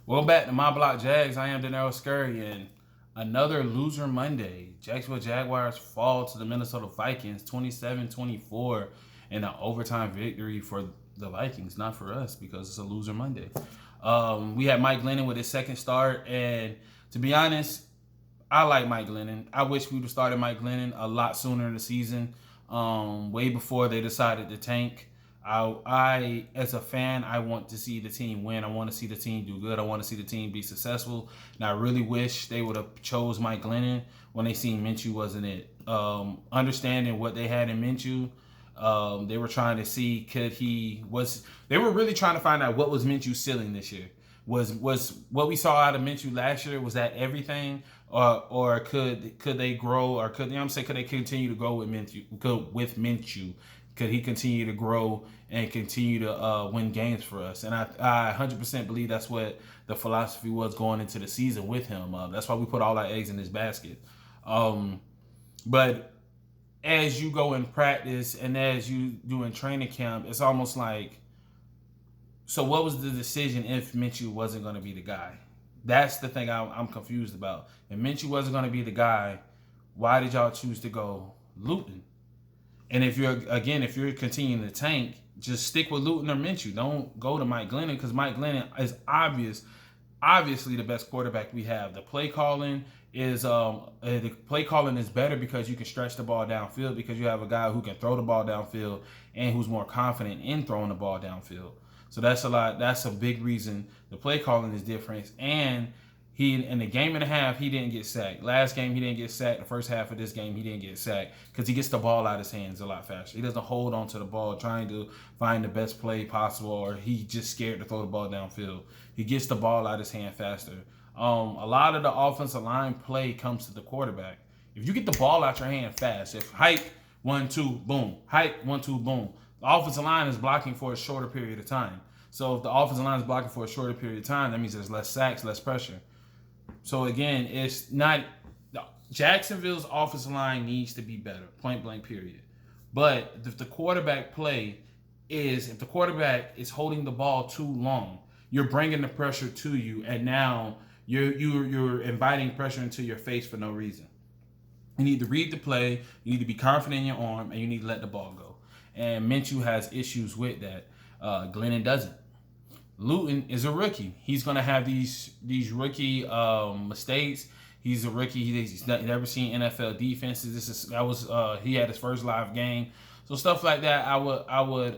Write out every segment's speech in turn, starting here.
Well, back to my block Jags. I am Danilo Scurry, and another loser Monday. Jacksonville Jaguars fall to the Minnesota Vikings 27-24 in an overtime victory for the Vikings, not for us because it's a loser Monday. We had Mike Glennon with his second start, and to be honest, I like Mike Glennon. I wish we would have started Mike Glennon a lot sooner in the season, way before they decided to tank. As a fan, I want to see the team win. I want to see the team do good. I want to see the team be successful. And I really wish they would have chose Mike Glennon when they seen Minshew wasn't it. Understanding what they had in Minshew, they were trying to see They were really trying to find out what was Minshew's ceiling this year. Was what we saw out of Minshew last year, was that everything, or could they grow, or could they continue to grow with Minshew? Could he continue to grow and continue to win games for us? And I 100% believe that's what the philosophy was going into the season with him. That's why we put all our eggs in this basket. But as you go in practice and as you do in training camp, it's almost like, so what was the decision if Minshew wasn't going to be the guy? That's the thing I'm confused about. If Minshew wasn't going to be the guy, why did y'all choose to go Luton? And if you're continuing to tank, just stick with Luton or Minshew. Don't go to Mike Glennon, because Mike Glennon is obviously the best quarterback we have. The play calling is better because you can stretch the ball downfield, because you have a guy who can throw the ball downfield and who's more confident in throwing the ball downfield. So that's a big reason the play calling is different. And he, in the game and a half, he didn't get sacked. Last game, he didn't get sacked. The first half of this game, he didn't get sacked because he gets the ball out of his hands a lot faster. He doesn't hold on to the ball trying to find the best play possible, or he just scared to throw the ball downfield. He gets the ball out of his hand faster. A lot of the offensive line play comes to the quarterback. If you get the ball out your hand fast, if hike, 1-2, boom, hike, 1-2, boom, the offensive line is blocking for a shorter period of time. So if the offensive line is blocking for a shorter period of time, that means there's less sacks, less pressure. So again, it's not Jacksonville's offensive line needs to be better, point blank, period. But if the quarterback is holding the ball too long, you're bringing the pressure to you, and now you're inviting pressure into your face for no reason. You need to read the play, you need to be confident in your arm, and you need to let the ball go. And Minshew has issues with that. Glennon doesn't. Luton is a rookie. He's going to have these rookie mistakes. He's a rookie. He's never seen NFL defenses. He had his first live game. So stuff like that, I would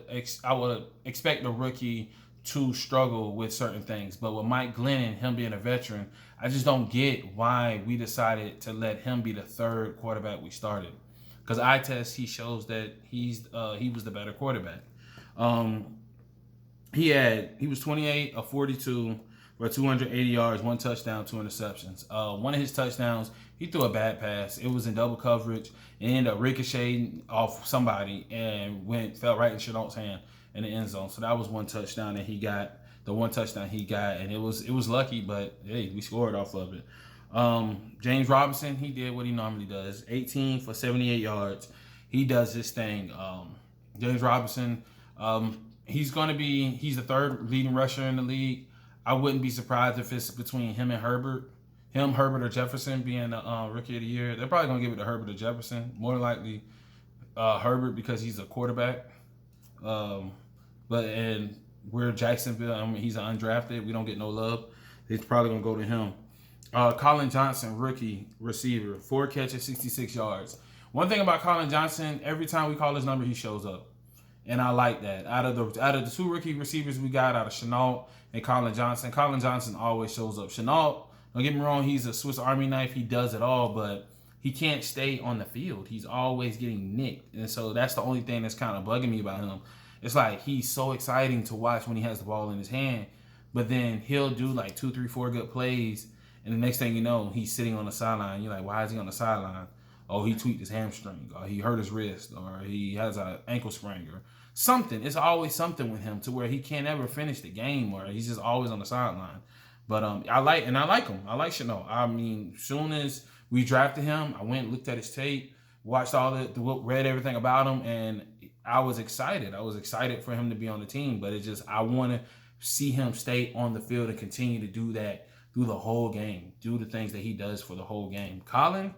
expect the rookie to struggle with certain things. But with Mike Glennon, him being a veteran, I just don't get why we decided to let him be the third quarterback we started. Because eye test, he shows that he was the better quarterback. He was 28 of 42 for 280 yards, 1 touchdown, 2 interceptions. One of his touchdowns, he threw a bad pass. It was in double coverage and ended up ricocheting off somebody and fell right in Chenault's hand in the end zone. So that was one touchdown that he got. The one touchdown he got, and it was lucky, but hey, we scored off of it. James Robinson, he did what he normally does. 18 for 78 yards. He does his thing. James Robinson, he's the third leading rusher in the league. I wouldn't be surprised if it's between him and Herbert. Herbert, or Jefferson being the rookie of the year. They're probably going to give it to Herbert or Jefferson. More likely Herbert, because he's a quarterback. And we're Jacksonville. I mean, he's an undrafted. We don't get no love. It's probably going to go to him. Colin Johnson, rookie receiver. 4 catches, 66 yards. One thing about Colin Johnson, every time we call his number, he shows up. And I like that. Out of the 2 rookie receivers we got, out of Chenault and Colin Johnson always shows up. Chenault, don't get me wrong, he's a Swiss Army knife. He does it all, but he can't stay on the field. He's always getting nicked. And so that's the only thing that's kind of bugging me about him. It's like he's so exciting to watch when he has the ball in his hand, but then he'll do like 2, 3, 4 good plays, and the next thing you know, he's sitting on the sideline. You're like, why is he on the sideline? Oh, he tweaked his hamstring, or he hurt his wrist, or he has an ankle sprain, or something. It's always something with him to where he can't ever finish the game, or he's just always on the sideline. But I like him. I like Chenault. I mean, soon as we drafted him, I went and looked at his tape, watched read everything about him, and I was excited. I was excited for him to be on the team, but I want to see him stay on the field and continue to do that through the whole game, do the things that he does for the whole game. Colin,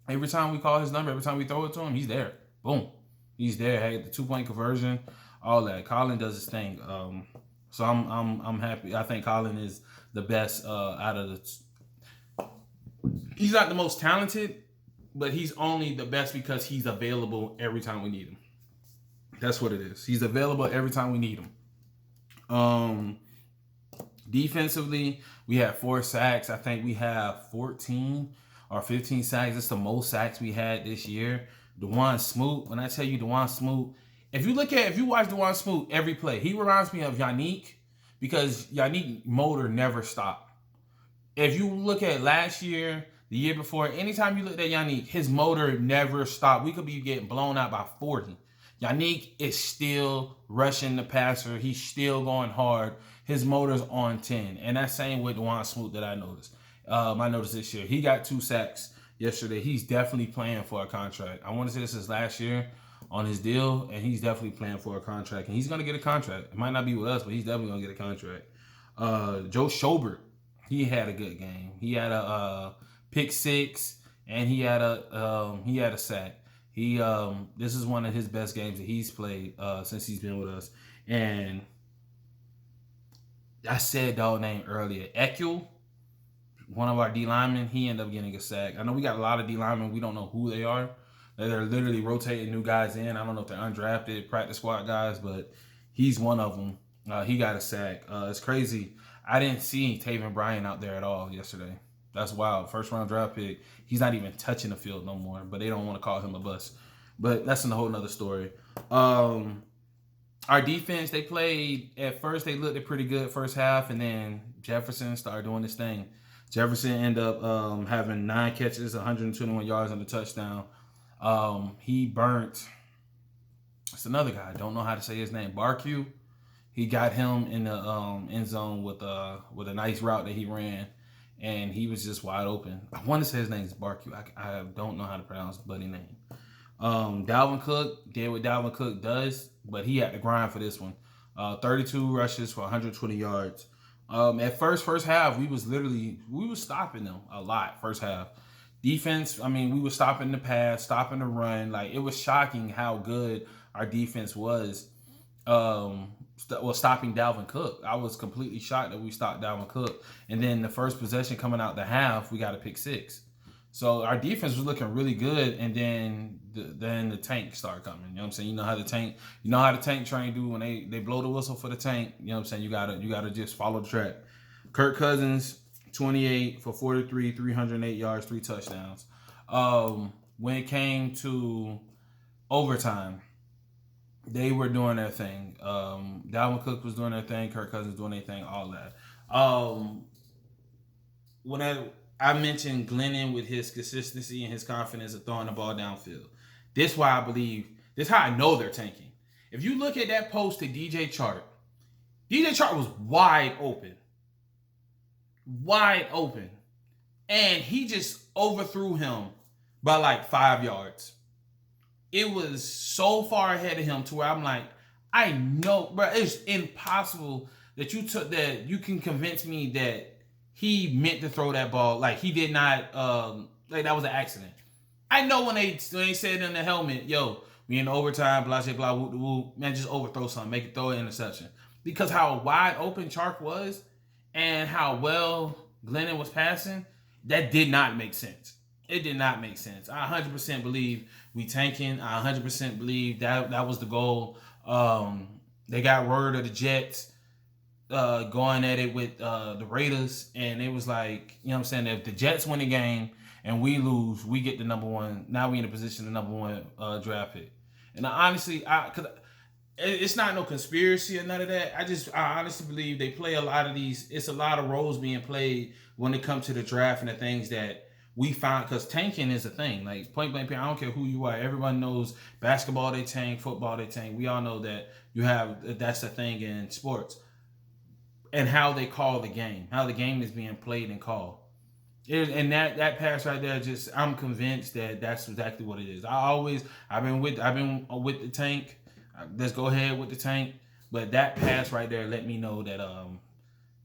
every time we call his number, every time we throw it to him, he's there. Boom. He's there. Hey, the 2-point conversion, all that. Colin does his thing. So I'm happy. I think Colin is the best out of the. He's not the most talented, but he's only the best because he's available every time we need him. That's what it is. He's available every time we need him. Defensively, we have 4 sacks. I think we have 14 or 15 sacks. It's the most sacks we had this year. Dewan Smoot, when I tell you Dewan Smoot, if you watch Dewan Smoot every play, he reminds me of Yannick because Yannick motor never stopped. If you look at last year, the year before, anytime you looked at Yannick, his motor never stopped. We could be getting blown out by 40. Yannick is still rushing the passer. He's still going hard. His motor's on 10. And that's same with Dewan Smoot that I noticed. I noticed this year. He got 2 sacks yesterday. He's definitely playing for a contract. I want to say this is last year on his deal, and he's definitely playing for a contract. And he's going to get a contract. It might not be with us, but he's definitely going to get a contract. Joe Schobert, he had a good game. He had a pick 6, and he had a sack. This is one of his best games that he's played since he's been with us. And I said dog name earlier. Ekel, one of our D linemen, he ended up getting a sack. I know we got a lot of D linemen. We don't know who they are. They're literally rotating new guys in. I don't know if they're undrafted practice squad guys, but he's one of them. He got a sack. It's crazy. I didn't see Taven Bryan out there at all yesterday. That's wild. First round draft pick. He's not even touching the field no more, but they don't want to call him a bust. But that's a whole nother story. Our defense, they played, at first they looked pretty good first half, and then Jefferson started doing this thing. Jefferson ended up having 9 catches, 121 yards on the touchdown. He burnt, it's another guy, I don't know how to say his name, Barque. He got him in the end zone with a nice route that he ran, and he was just wide open. I want to say his name is Barque. I don't know how to pronounce the buddy name. Dalvin Cook did what Dalvin Cook does, but he had to grind for this one. 32 rushes for 120 yards. At first half, we was stopping them a lot first half. Defense, I mean, we were stopping the pass, stopping the run. Like, it was shocking how good our defense was. Stopping Dalvin Cook. I was completely shocked that we stopped Dalvin Cook. And then the first possession coming out the half, we got a pick 6. So our defense was looking really good, and then the tank started coming. You know what I'm saying? You know how the tank train do when they blow the whistle for the tank. You know what I'm saying? You gotta just follow the track. Kirk Cousins, 28 for 43, 308 yards, 3 touchdowns. When it came to overtime, they were doing their thing. Dalvin Cook was doing their thing. Kirk Cousins doing their thing. All that. When I mentioned Glennon with his consistency and his confidence of throwing the ball downfield. This is why I believe, this is how I know they're tanking. If you look at that post to DJ Chark was wide open. Wide open. And he just overthrew him by like 5 yards. It was so far ahead of him to where I'm like, I know, bro, it's impossible that you can convince me that he meant to throw that ball. Like, he did not, like, that was an accident. I know when they said in the helmet, yo, we in overtime, blah, blah, blah, whoop, whoop, man, just overthrow something, make it throw an interception. Because how wide open Chark was and how well Glennon was passing, that did not make sense. It did not make sense. I 100% believe we tanking. I 100% believe that was the goal. They got word of the Jets going at it with the Raiders, and it was like, you know what I'm saying, if the Jets win the game and we lose, we get the number 1. Now we in a position the number 1 draft pick. And honestly, cause it's not no conspiracy or none of that. I honestly believe they play a lot of these. It's a lot of roles being played when it comes to the draft and the things that we found, because tanking is a thing. Like, point blank, I don't care who you are. Everyone knows basketball, they tank. Football, they tank. We all know that that's the thing in sports. And how they call the game, how the game is being played and called. And that pass right there, just, I'm convinced that that's exactly what it is. I've been with the tank. Let's go ahead with the tank. But that pass right there let me know that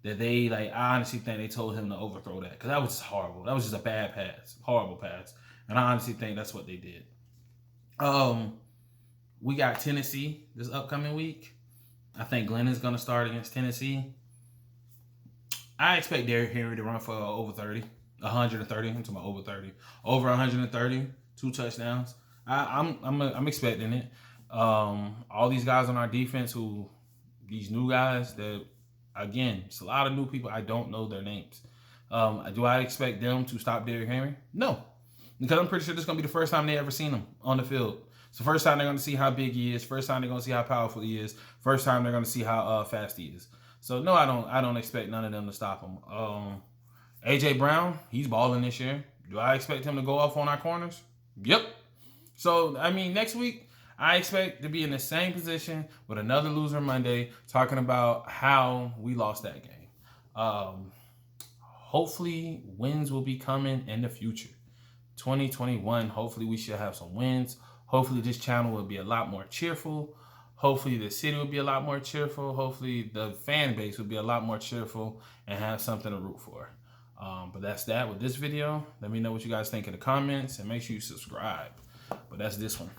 that they, like, I honestly think they told him to overthrow that, because that was just horrible. That was just a bad pass, horrible pass, and I honestly think that's what they did. We got Tennessee this upcoming week. I think Glenn is going to start against Tennessee. I expect Derrick Henry to run for over 30, 130. I'm talking about over 30, over 130, 2 touchdowns. I'm expecting it. All these guys on our defense, these new guys that, again, it's a lot of new people. I don't know their names. Do I expect them to stop Derrick Henry? No, because I'm pretty sure this is going to be the first time they ever seen him on the field. It's the first time they're going to see how big he is. First time they're going to see how powerful he is. First time they're going to see how fast he is. So no, I don't expect none of them to stop him. AJ Brown, he's balling this year. Do I expect him to go off on our corners? Yep. So I mean, next week I expect to be in the same position with another loser Monday, talking about how we lost that game. Hopefully wins will be coming in the future. 2021, hopefully we should have some wins. Hopefully this channel will be a lot more cheerful. Hopefully the city will be a lot more cheerful. Hopefully the fan base will be a lot more cheerful and have something to root for. But that's that with this video. Let me know what you guys think in the comments, and make sure you subscribe. But that's this one.